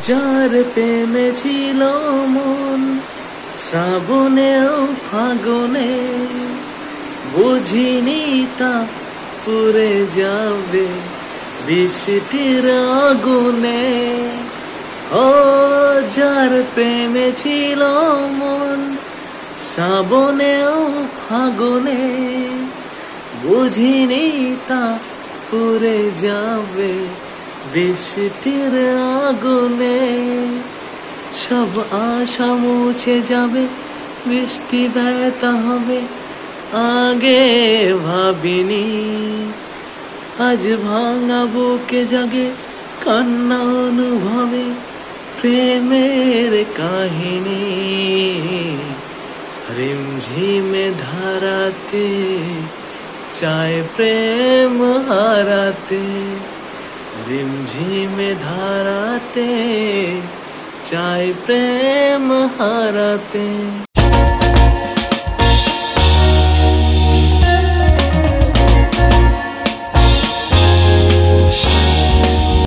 যার প্রেমে ছিল মন শ্রাবণেও ফাগুনে, বুঝিনি তা পুড়ে যাবে বৃষ্টির আগুনে। ও যার প্রেমে ছিল মন শ্রাবণেও ফাগুনে, বুঝিনি তা পুড়ে যাবে বৃষ্টির আগুনে। সব আশা মুছে যাবে, বৃষ্টি ব্যথা হবে, আগে ভাবিনি। আজ ভাঙা বুকে জাগে কান্না অনুভবে, প্রেমের কাহিনী। রিমঝিমে ধারাতে চায় প্রেম হারাতে, রিমঝিমে ধারাতে চায় প্রেম হারাতে।